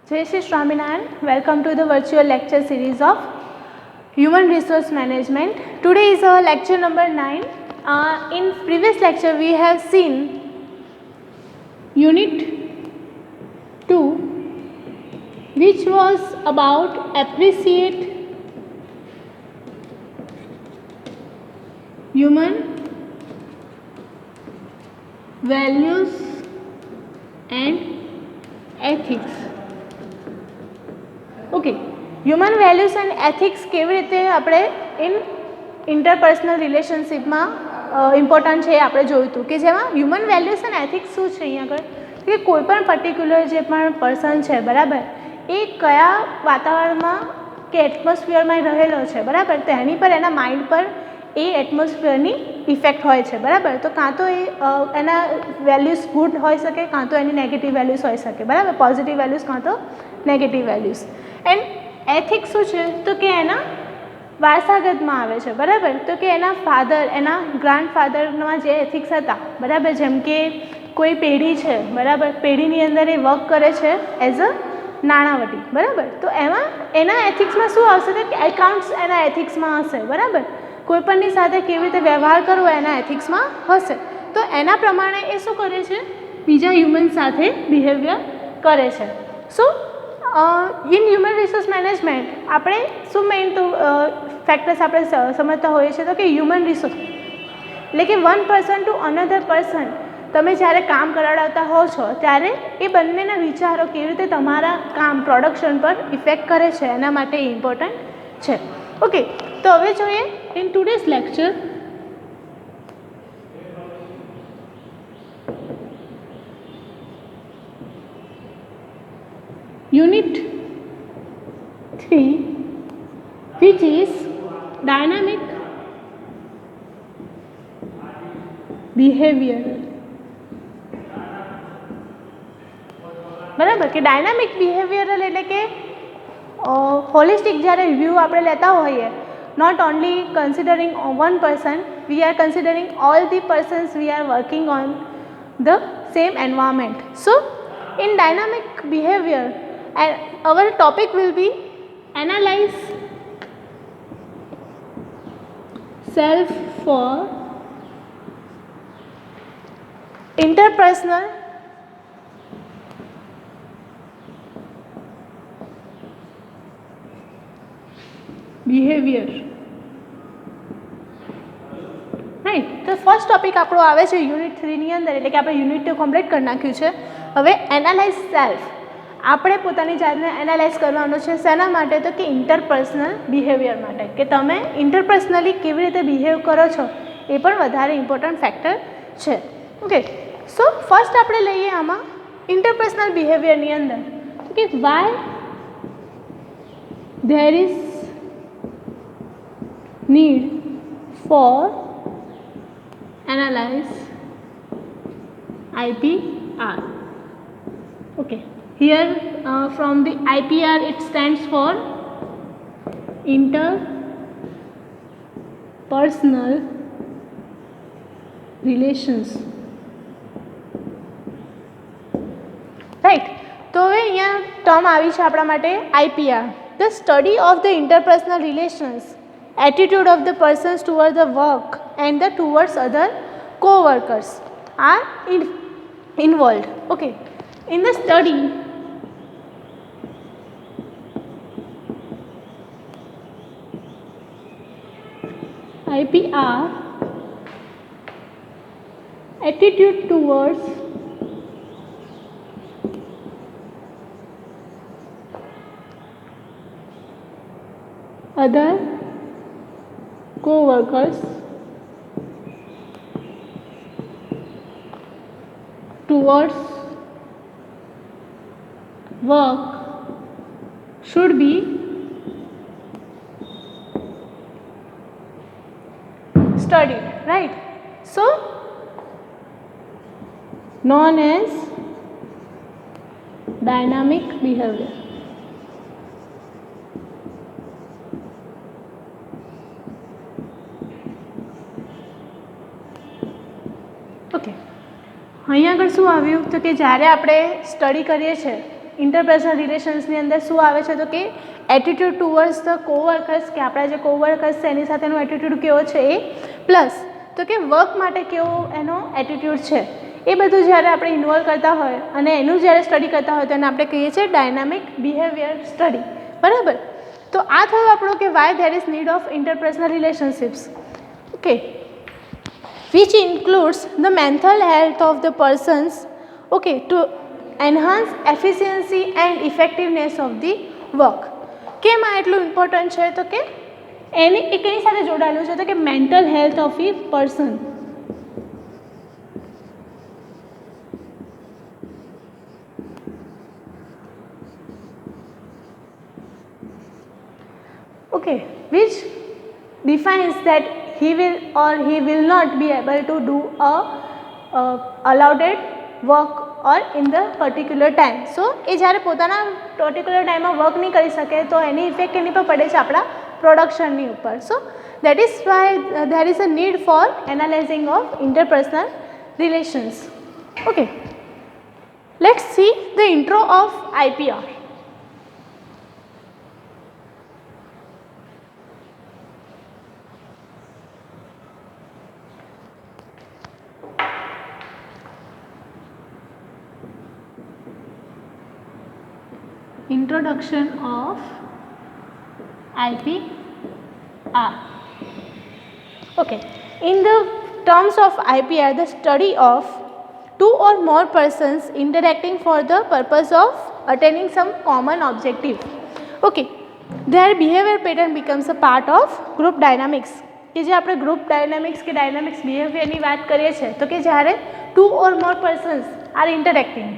Jai Shri Swaminarayan. Welcome to the virtual lecture series of Human Resource Management. Today is our lecture number 9. In previous lecture we have seen Unit 2, which was about appreciate human values and ethics. Okay, human values and ethics કેવી રીતે આપણે interpersonal રિલેશનશિપમાં important છે એ આપણે જોયું હતું કે જેમાં human values and ethics શું છે અહીંયા આગળ કે કોઈપણ પર્ટિક્યુલર જે પણ પર્સન છે બરાબર એ કયા વાતાવરણમાં કે એટમોસ્ફિયરમાં રહેલો છે બરાબર તો એની પર એના માઇન્ડ પર એ એટમોસ્ફિયરની ઇફેક્ટ હોય છે બરાબર તો કાં તો એ એના વેલ્યુઝ ગુડ હોઈ શકે કાં તો એની નેગેટિવ વેલ્યુઝ હોઈ શકે બરાબર પોઝિટિવ વેલ્યુઝ કાં તો નેગેટિવ વેલ્યુઝ એન્ડ એથિક્સ શું છે તો કે એના વારસાગતમાં આવે છે બરાબર તો કે એના ફાધર એના ગ્રાન્ડફાધરમાં જે એથિક્સ હતા બરાબર જેમ કે કોઈ પેઢી છે બરાબર પેઢીની અંદર એ વર્ક કરે છે એઝ અ નાણાવટી બરાબર તો એમાં એના એથિક્સમાં શું આવશે કે એકાઉન્ટ્સ એના એથિક્સમાં હશે બરાબર કોઈપણની સાથે કેવી રીતે વ્યવહાર કરવો એના એથિક્સમાં હશે તો એના પ્રમાણે એ શું કરે છે બીજા હ્યુમન સાથે બિહેવિયર કરે છે સો ઇન હ્યુમન રિસોર્સ મેનેજમેન્ટ આપણે શું મેઇન તો ફેક્ટર્સ આપણે સમજતા હોઈએ છીએ તો કે હ્યુમન રિસોર્સ એટલે કે one person to another person તમે જ્યારે કામ કરાવડાવતા હો છો ત્યારે એ બંનેના વિચારો કેવી રીતે તમારા કામ પ્રોડક્શન પર ઇફેક્ટ કરે છે એના માટે ઇમ્પોર્ટન્ટ છે ઓકે તો હવે જોઈએ in today's lecture Unit 3, which is dynamic behavior. બરાબર કે ડાયનામિક બિહેવિયરલ એટલે કે હોલિસ્ટિક જ્યારે વ્યૂ આપણે લેતા હોઈએ not only considering one person, we are considering all the persons we are working on the same environment. So in dynamic behavior and our topic will be analyze self for interpersonal behavior. Right તો first topic આપણો આવે છે unit 3ની અંદર એટલે કે આપણે unit 2 complete કરી નાખ્યું છે હવે એનાલાઇઝ સેલ્ફ આપણે પોતાની જાતને એનાલાઇઝ કરવાનું છે શેના માટે તો કે ઇન્ટરપર્સનલ બિહેવિયર માટે કે તમે ઇન્ટરપર્સનલી કેવી રીતે બિહેવ કરો છો એ પણ વધારે ઇમ્પોર્ટન્ટ ફેક્ટર છે ઓકે સો ફર્સ્ટ આપણે લઈએ આમાં ઇન્ટરપર્સનલ બિહેવિયરની અંદર કે why there is need for analyze IPR. Okay, here from the IPR it stands for interpersonal relations. Right, તો હવે અહીંયા ટર્મ આવી છે આપણા માટે IPR, the study of the interpersonal relations, attitude of the persons towards the work and the towards other co-workers are involved. Okay, in the study IPR, attitude towards other co-workers towards work should be studied, right? So known as dynamic behavior. Okay અહીંયા આગળ શું આવ્યું તો કે જ્યારે આપણે study કરીએ છીએ ઇન્ટરપર્સનલ રિલેશન્સની અંદર શું આવે છે તો કે એટીટ્યૂડ ટુવર્ડ્સ ધ કોવર્કર્સ, કે આપણા જે કોવર્કર્સ છે એની સાથેનો એટીટ્યૂડ કેવો છે એ, પ્લસ તો કે વર્ક માટે કેવો એનો એટીટ્યૂડ છે, એ બધું જ્યારે આપણે ઇન્વોલ્વ કરતા હોય અને એનું જ્યારે સ્ટડી કરતા હોય તો એને આપણે કહીએ છીએ ડાયનામિક બિહેવિયર સ્ટડી. બરાબર. તો આ થયું આપણું કે why there is need of interpersonal relationships. Okay, which includes the mental health of the persons, okay, to enhance efficiency and effectiveness of the work. કેમ આ એટલું ઇમ્પોર્ટન્ટ છે તો કે એની સાથે જોડાયેલું છે તો કે mental health of A person. Okay, which defines that he will not be able to do a allotted work or in the particular time. So એ જ્યારે પોતાના પર્ટિક્યુલર ટાઈમમાં વર્ક નહીં કરી શકે તો એની ઇફેક્ટ એની પર પડે છે આપણા પ્રોડક્શનની ઉપર. So that is why there is a need four analysing of interpersonal relations. Okay, let's see the intro of IPR. Introduction of IPR. Okay, in the terms of IPR, the study of two or more persons interacting for the purpose of attaining some common objective. Okay, their behavior pattern becomes a part of group dynamics. કે જે આપણે group dynamics કે dynamics બિહેવિયરની વાત કરીએ છીએ તો કે જ્યારે two or more persons are interacting,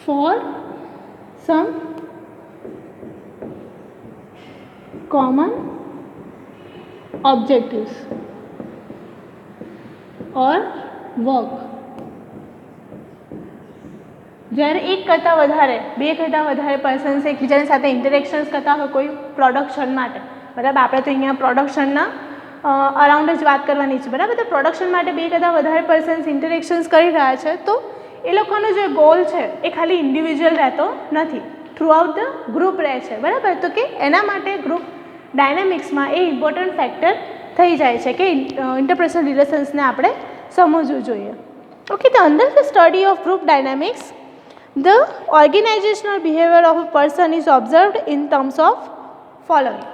for some common objectives or work. જ્યારે એક કરતાં વધારે, બે કરતાં વધારે પર્સન્સ એકબીજાની સાથે ઇન્ટરેક્શન્સ કરતા હોય કોઈ પ્રોડક્શન માટે, બરાબર, આપણે તો અહીંયા પ્રોડક્શનના અરાઉન્ડ જ વાત કરવાની છે, બરાબર. તો પ્રોડક્શન માટે બે કરતાં વધારે પર્સન્સ ઇન્ટરેક્શન્સ કરી રહ્યા છે તો એ લોકોનો જે ગોલ છે એ ખાલી ઇન્ડિવિજ્યુઅલ રહેતો નથી, થ્રુઆઉટ ધ ગ્રુપ રહે છે, બરાબર. તો કે એના માટે ગ્રુપ ડાયનામિક્સમાં એ ઇમ્પોર્ટન્ટ ફેક્ટર થઈ જાય છે કે ઇન્ટરપર્સનલ રિલેશન્સને આપણે સમજવું જોઈએ. ઓકે, તો under the study of group dynamics the organizational behavior of a person is observed in terms of following.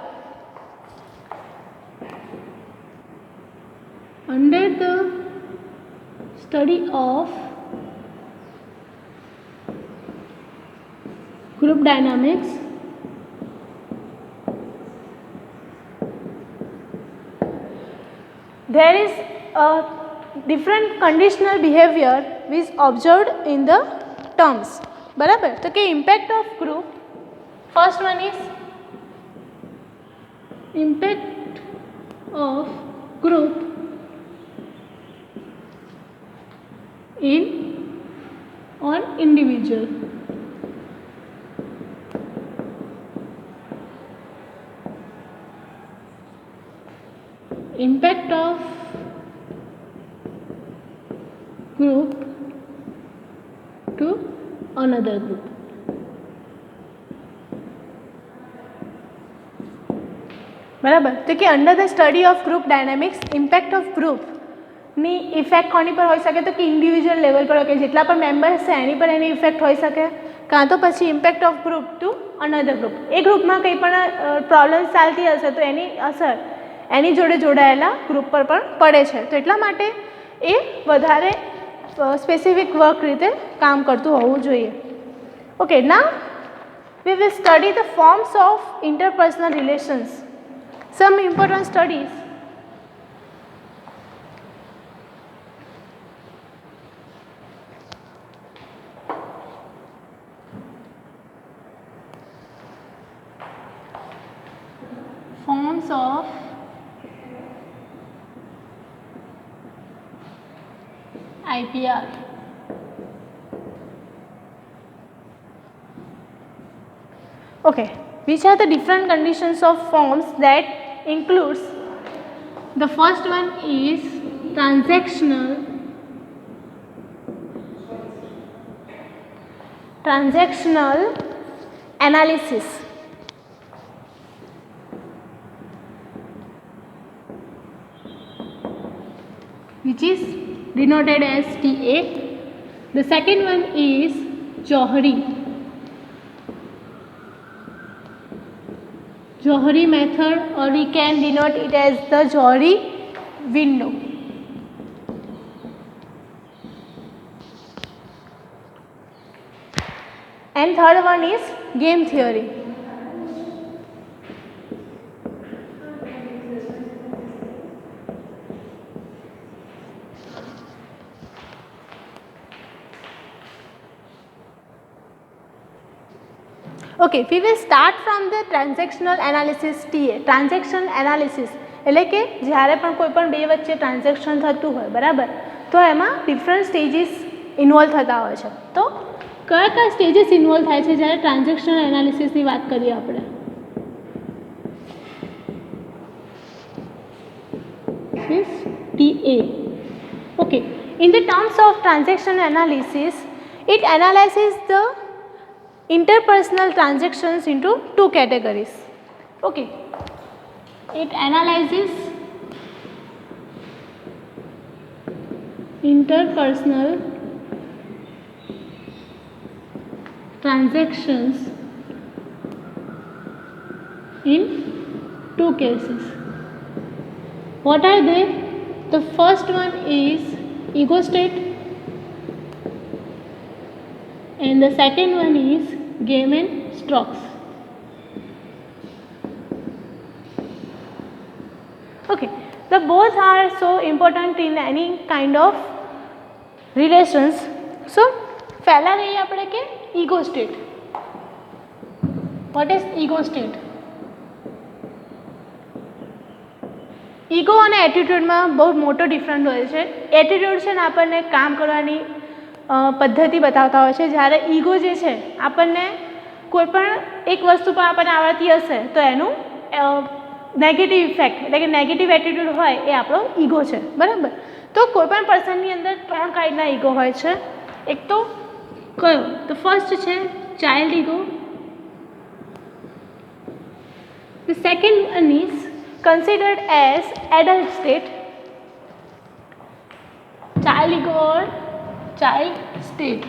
Under the study of group dynamics, there is a different conditional behavior which is observed in the terms, બરાબર. તો કે impact of group, first one is impact of group in on individual. Impact of group to another group. બરાબર. તો કે under the study of group dynamics impact of ગ્રુપની effect કોની પર હોઈ શકે તો કે ઇન્ડિવિજ્યુઅલ લેવલ પર, કે જેટલા પણ મેમ્બર્સ છે એની પર એની ઇફેક્ટ હોઈ શકે, કાં તો પછી impact of group to another group. એ ગ્રુપમાં કંઈ પણ પ્રોબ્લેમ્સ ચાલતી હશે તો એની અસર એની જોડે જોડાયેલા ગ્રુપ પર પણ પડે છે. તો એટલા માટે એ વધારે સ્પેસિફિક વર્ક રીતે કામ કરતું હોવું જોઈએ. Okay, now we will study the forms of interpersonal relations. Some important studies. Forms of IPR. Okay, which are the different conditions of forms that includes, the first one is transactional analysis, which is denoted as TA. The second one is Johari method, or we can denote it as the Johari window. And third one is game theory. Okay, we will start from the transactional analysis TA. Transaction analysis એટલે કે જ્યારે પણ કોઈ પણ બે વચ્ચે transaction થતું હોય, બરાબર, તો એમાં ડિફરન્ટ સ્ટેજીસ ઇન્વોલ્વ થતા હોય છે. તો કયા સ્ટેજીસ ઇન્વોલ્વ થાય છે જ્યારે ટ્રાન્ઝેક્શનલ એનાલિસિસની વાત કરીએ આપણે? This TA. Okay, in the terms of transaction analysis, it analyzes the interpersonal transactions into two categories. Okay, it analyzes interpersonal transactions in two cases. What are they? The first one is ego state and the second one is game and strokes. Okay, the both are so important in any kind of relations. So પહેલા રહીએ આપણે કે ego state. What is ego state? Ego અને એટીટ્યૂડમાં બહુ મોટો different હોય છે. Attitude છે ને આપણને કામ કરવાની પદ્ધતિ બતાવતા હોય છે, જ્યારે ઈગો જે છે આપણને કોઈ પણ એક વસ્તુ પણ આપણને આવડતી હશે તો એનું નેગેટિવ ઇફેક્ટ એટલે કે નેગેટિવ એટીટ્યૂડ હોય એ આપણો ઈગો છે, બરાબર. તો કોઈ પણ પર્સનની અંદર ત્રણ કાઇન્ડના ઈગો હોય છે. એક તો કયો? તો ફર્સ્ટ છે child ego. The second one is considered as adult state, child ego or child state.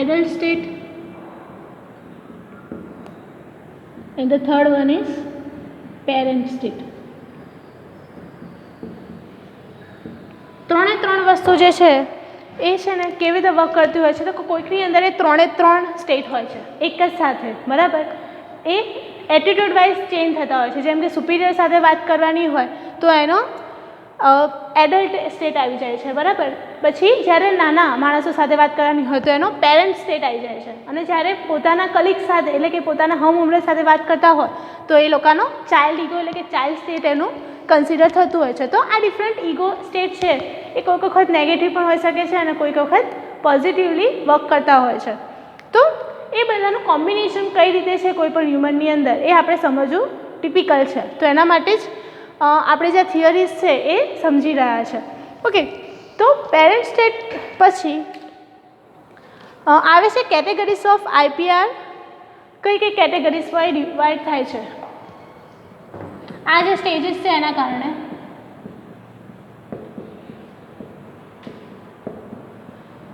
Adult state, and the third one is parent state. ત્રણે ત્રણ વસ્તુ જે છે એ છે ને કેવી રીતે વર્ક કરતી હોય છે, તો કોઈકની અંદર એ ત્રણે ત્રણ સ્ટેટ હોય છે એક જ સાથે, બરાબર. એ એટીટ્યૂડ વાઇઝ ચેન્જ થતા હોય છે. જેમ કે સુપિરિયર સાથે વાત કરવાની હોય તો એનો એડલ્ટ સ્ટેટ આવી જાય છે, બરાબર. પછી જ્યારે નાના માણસો સાથે વાત કરવાની હોય તો એનો પેરેન્ટ સ્ટેટ આવી જાય છે. અને જ્યારે પોતાના કલીગ સાથે એટલે કે પોતાના હમ ઉંમર સાથે વાત કરતા હોય તો એ લોકોનો ચાઇલ્ડ ઈગો એટલે કે ચાઇલ્ડ સ્ટેટ એનું કન્સિડર થતું હોય છે. તો આ ડિફરન્ટ ઈગો સ્ટેટ છે એ કોઈક વખત નેગેટિવ પણ હોઈ શકે છે અને કોઈક વખત પોઝિટિવલી વર્ક કરતા હોય છે. તો એ બધાનું કોમ્બિનેશન કઈ રીતે છે કોઈ પણ હ્યુમનની અંદર એ આપણે સમજવું ટિપિકલ છે. તો એના માટે જ આપણે જે થિયરીઝ છે એ સમજી રહ્યા છે. ઓકે, તો પેરેન્ટ સ્ટેટ પછી આવે છે કેટેગરીઝ ઓફ આઈપીઆર. કઈ કઈ કેટેગરીઝમાં ડિવાઇડ થાય છે આ જે સ્ટેજીસ છે એના કારણે?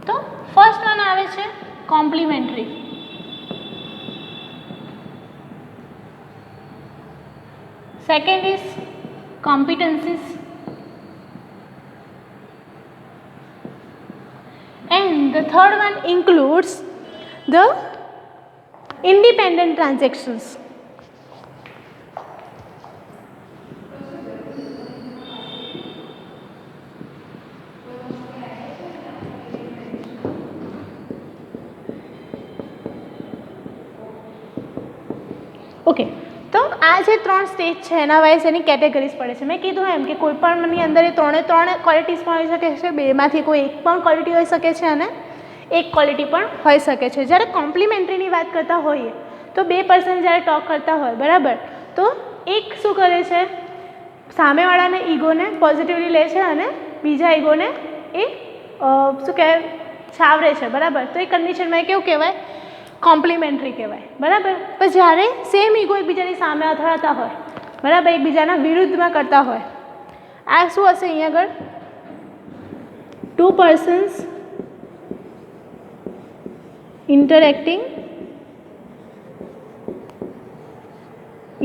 તો ફર્સ્ટ વન આવે છે complimentary. Second is competencies, and the third one includes the independent transactions. Okay, તો આ જે 3 સ્ટેજ છે એના વાઇઝ એની કેટેગરીઝ પડે છે. મેં કીધું એમ કે કોઈ પણની અંદર એ 3 ક્વોલિટીઝ પણ હોઈ શકે છે, બેમાંથી કોઈ એક પણ ક્વોલિટી હોઈ શકે છે અને એક ક્વોલિટી પણ હોઈ શકે છે. જ્યારે કોમ્પ્લિમેન્ટરીની વાત કરતા હોઈએ તો 2 પર્સન જ્યારે ટોક કરતા હોય બરાબર, તો એક શું કરે છે, સામેવાળાને ઈગોને પોઝિટિવલી લે છે અને બીજા ઈગોને એ શું કહેવાય છાવરે છે બરાબર. તો એ કન્ડિશનમાં એ કેવું કહેવાય, કોમ્પ્લિમેન્ટરી કહેવાય બરાબર. પણ જ્યારે સેમ ઈગો એકબીજાની સામે અથડાતા હોય બરાબર, એકબીજાના વિરુદ્ધમાં કરતા હોય, આ શું હશે અહીંયા આગળ, 2 persons interacting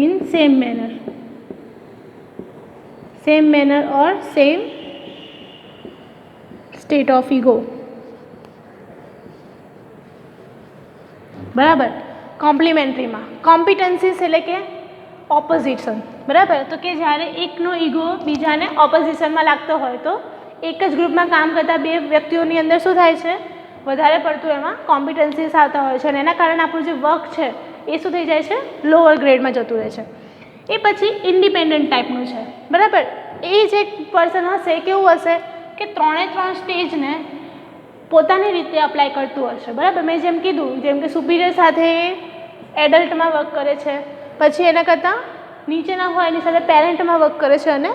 in same manner or same state of ego બરાબર. કોમ્પ્લિમેન્ટરીમાં કોમ્પિટન્સીસ એટલે કે ઓપોઝિશન બરાબર. તો કે જ્યારે એકનો ઈગો બીજાને ઓપોઝિશનમાં લાગતો હોય તો એક જ ગ્રુપમાં કામ કરતા 2 વ્યક્તિઓની અંદર શું થાય છે, વધારે પડતું એમાં કોમ્પિટન્સીસ આવતા હોય છે અને એના કારણે આપણું જે વર્ક છે એ શું થઈ જાય છે, લોઅર ગ્રેડમાં જતું રહે છે. એ પછી ઇન્ડિપેન્ડન્ટ ટાઈપનું છે બરાબર. એ જે પર્સન હશે કેવું હશે કે 3 સ્ટેજને પોતાની રીતે અપ્લાય કરતું હશે બરાબર. મેં જેમ કીધું, જેમ કે સુપિરિયર સાથે એડલ્ટમાં વર્ક કરે છે, પછી એના કરતાં નીચેના હોય એની સાથે પેરેન્ટમાં વર્ક કરે છે અને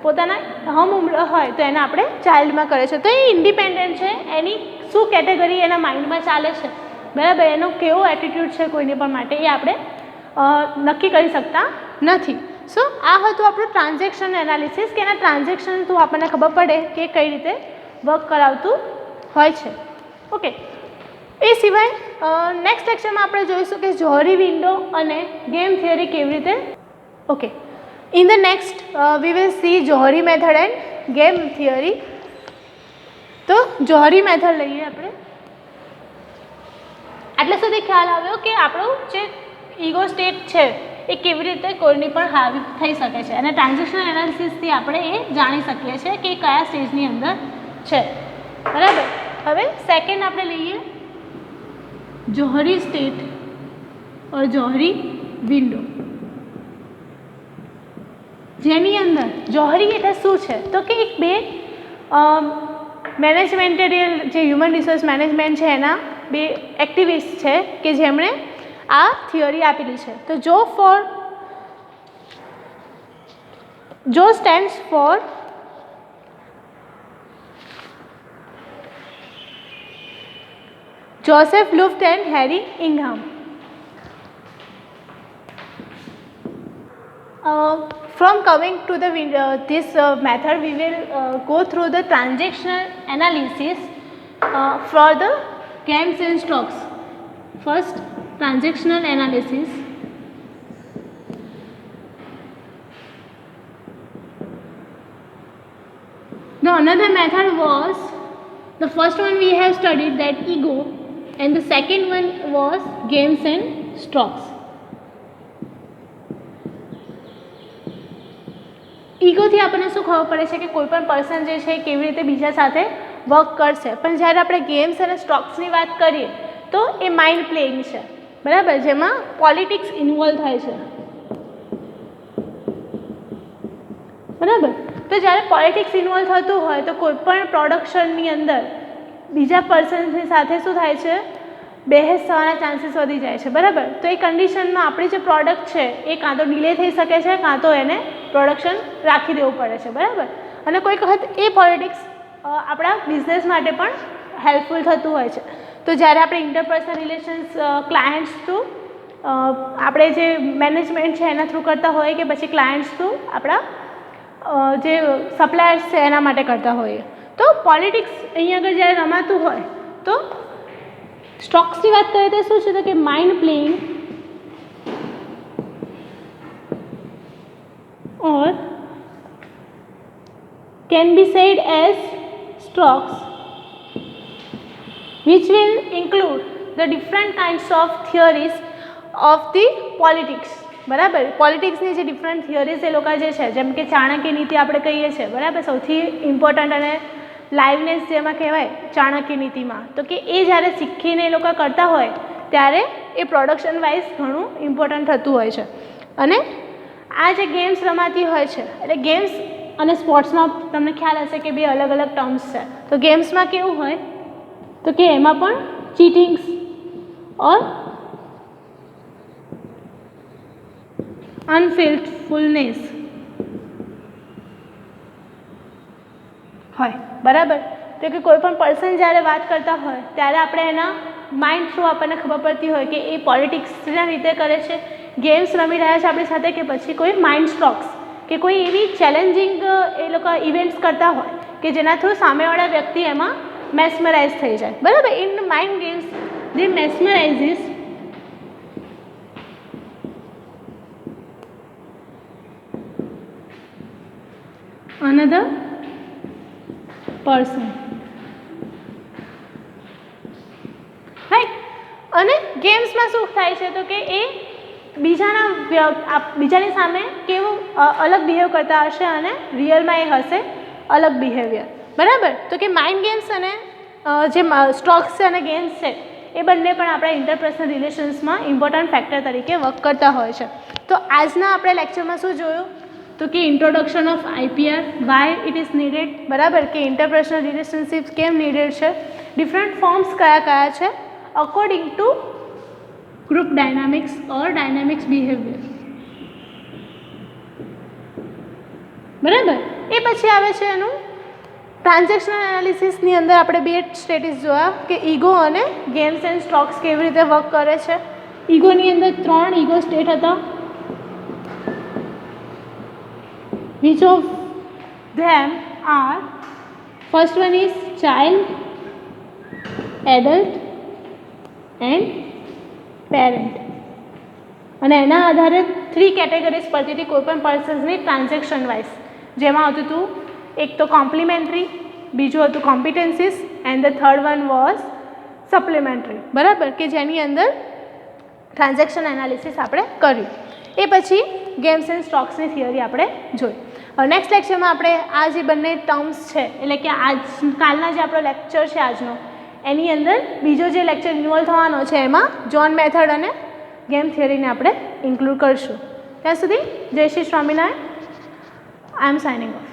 પોતાના હમ ઉમ્ર હોય તો એને આપણે ચાઇલ્ડમાં કરે છે. તો એ ઇન્ડિપેન્ડન્ટ છે, એની શું કેટેગરી એના માઇન્ડમાં ચાલે છે બરાબર, એનો કેવો એટીટ્યૂડ છે કોઈને પણ માટે એ આપણે નક્કી કરી શકતા નથી. સો આ હતું આપણું ટ્રાન્ઝેક્શન એનાલિસિસ, કે એના ટ્રાન્ઝેક્શન થ્રુ આપણને ખબર પડે કે કઈ રીતે વર્ક કરાવતું હોય છે. ઓકે, એ સિવાય નેક્સ્ટ લેક્ચરમાં આપણે જોઈશું કે જોહરી વિન્ડો અને ગેમ થિયરી કેવી રીતે. Okay, in the next we will see Johari method and game theory. તો જોહરી મેથડ લઈએ આપણે. આટલે સુધી ખ્યાલ આવ્યો કે આપણું જે ઈગો સ્ટેટ છે એ કેવી રીતે કોઈની પણ હાવી થઈ શકે છે અને ટ્રાન્ઝેક્શન એનાલિસિસથી આપણે એ જાણી શકીએ છીએ કે કયા સ્ટેજની અંદર છે બરાબર. હવે સેકન્ડ આપણે લઈએ જોહરી સ્ટેટ ઓર જોહરી વિન્ડો, જેની અંદર જોહરી એટલે શું છે તો કે એક 2 મેનેજમેન્ટેરિયલ જે હ્યુમન રિસોર્સ મેનેજમેન્ટ છે એના 2 એક્ટિવિસ્ટ છે કે જેમણે આ થિયરી આપેલી છે. તો જો stands for Joseph Luft and Harry Ingham. From coming to the this method, we will go through the transactional analysis for the games and stocks. First, transactional analysis. The another method was, the first one we have studied, that ego, and the second one was games and stocks. ઈગોથી આપણને શું ખબર પડે છે કે કોઈ પણ person જે છે કેવી રીતે બીજા સાથે વર્ક કરશે. પણ જ્યારે આપણે ગેમ્સ અને સ્ટોક્સની વાત કરીએ તો એ માઇન્ડ પ્લેઇંગ છે બરાબર, જેમાં પોલિટિક્સ ઇન્વોલ્વ થાય છે બરાબર. તો જ્યારે પોલિટિક્સ ઇન્વોલ્વ થતું હોય તો કોઈ પણ પ્રોડક્શનની અંદર બીજા પર્સનની સાથે શું થાય છે, બહેસ થવાના ચાન્સીસ વધી જાય છે બરાબર. તો એ કન્ડિશનમાં આપણી જે પ્રોડક્ટ છે એ કાં તો ડિલે થઈ શકે છે, કાં તો એને પ્રોડક્શન રાખી દેવું પડે છે બરાબર. અને કોઈક વખત એ પોલિટિક્સ આપણા બિઝનેસ માટે પણ હેલ્પફુલ થતું હોય છે. તો જ્યારે આપણે ઇન્ટરપર્સનલ રિલેશન્સ ક્લાયન્ટ્સ થ્રુ આપણે જે મેનેજમેન્ટ છે એના થ્રુ કરતા હોય કે પછી ક્લાયન્ટ્સ થ્રુ આપણા જે સપ્લાયર્સ છે એના માટે કરતા હોઈએ, તો પોલિટિક્સ અહીં આગળ જ્યારે રમાતું હોય તો સ્ટોક્સની વાત કરીએ તો શું છે તો કે mind playing or can be said as stocks, which will include the different kinds of theories of the politics બરાબર. પોલિટિક્સની જે ડિફરન્ટ થિયરીઝ એ લોકો જે છે, જેમ કે ચાણક્ય નીતિ આપણે કહીએ છીએ બરાબર, સૌથી ઇમ્પોર્ટન્ટ અને લાઈવનેસ જેમાં કહેવાય ચાણક્ય નીતિમાં, તો કે એ જ્યારે શીખીને એ લોકો કરતા હોય ત્યારે એ પ્રોડક્શન વાઇઝ ઘણું ઇમ્પોર્ટન્ટ થતું હોય છે. અને આ જે ગેમ્સ રમાતી હોય છે એટલે ગેમ્સ અને સ્પોર્ટ્સમાં તમને ખ્યાલ હશે કે બે અલગ અલગ ટર્મ્સ છે. તો ગેમ્સમાં કેવું હોય તો કે એમાં પણ ચીટિંગ્સ ઓર અનફેથફુલનેસ હોય, બરાબર. તો કે કોઈ પણ પર્સન જ્યારે વાત કરતા હોય ત્યારે આપણે એના માઇન્ડ થ્રુ આપણને ખબર પડતી હોય કે એ પોલિટિક્સના રીતે કરે છે, ગેમ્સ રમી રહ્યા છે આપણી સાથે, કે પછી કોઈ માઇન્ડ સ્ટ્રોક્સ કે કોઈ એવી ચેલેન્જિંગ એ લોકો ઇવેન્ટ્સ કરતા હોય કે જેના થ્રુ સામેવાળા વ્યક્તિ એમાં મેસ્મરાઇઝ થઈ જાય, બરાબર. In mind games they mesmerizes another person, right. અને ગેમ્સમાં શું થાય છે તો કે એ બીજાની સામે કેવું અલગ બિહેવ કરતા હશે અને રિયલમાં એ હશે અલગ બિહેવિયર, બરાબર. તો કે માઇન્ડ ગેમ્સ અને જે સ્ટોક્સ છે અને ગેમ્સ છે એ બંને પણ આપણા ઇન્ટરપર્સનલ રિલેશન્સમાં ઇમ્પોર્ટન્ટ ફેક્ટર તરીકે વર્ક કરતા હોય છે. તો આજના આપણે લેક્ચરમાં શું જોયું તો કે introduction of IPR, Y it is needed, બરાબર, કે ઇન્ટરપર્સનલ રિલેશનશિપ્સ કેમ નીડેડ છે, ડિફરન્ટ ફોર્મ્સ કયા કયા છે according to group dynamics or dynamics behaviour, બરાબર. એ પછી આવે છે એનું ટ્રાન્ઝેક્શનલ એનાલિસિસની અંદર આપણે બે સ્ટેટિસ જોયા કે ઈગો અને ગેમ્સ એન્ડ સ્ટોક્સ કેવી રીતે વર્ક કરે છે. ઈગોની અંદર 3 ઈગો સ્ટેટ હતા. Which of them are? First one is child, adult and parent. અને એના આધારે 3 કેટેગરીઝ પડતી હતી કોઈ પણ પર્સન્સની ટ્રાન્ઝેક્શન વાઇઝ, જેમાં હતું હતું એક તો કોમ્પ્લિમેન્ટરી, બીજું હતું competencies and the third one was supplementary, બરાબર, કે જેની અંદર ટ્રાન્ઝેક્શન એનાલિસિસ આપણે કર્યું. એ પછી ગેમ્સ એન્ડ સ્ટોક્સની થિયરી આપણે જોઈ. નેક્સ્ટ લેક્ચરમાં આપણે આ જે બંને ટર્મ્સ છે એટલે કે કાલના જે આપણો લેક્ચર છે આજનો એની અંદર બીજો જે લેક્ચર ઇન્વોલ્વ થવાનો છે એમાં જોન મેથડ અને ગેમ થિયરીને આપણે ઇન્ક્લુડ કરીશું. ત્યાં સુધી જય શ્રી સ્વામિનારાયણ. આઈ એમ સાઇનિંગ ઓફ.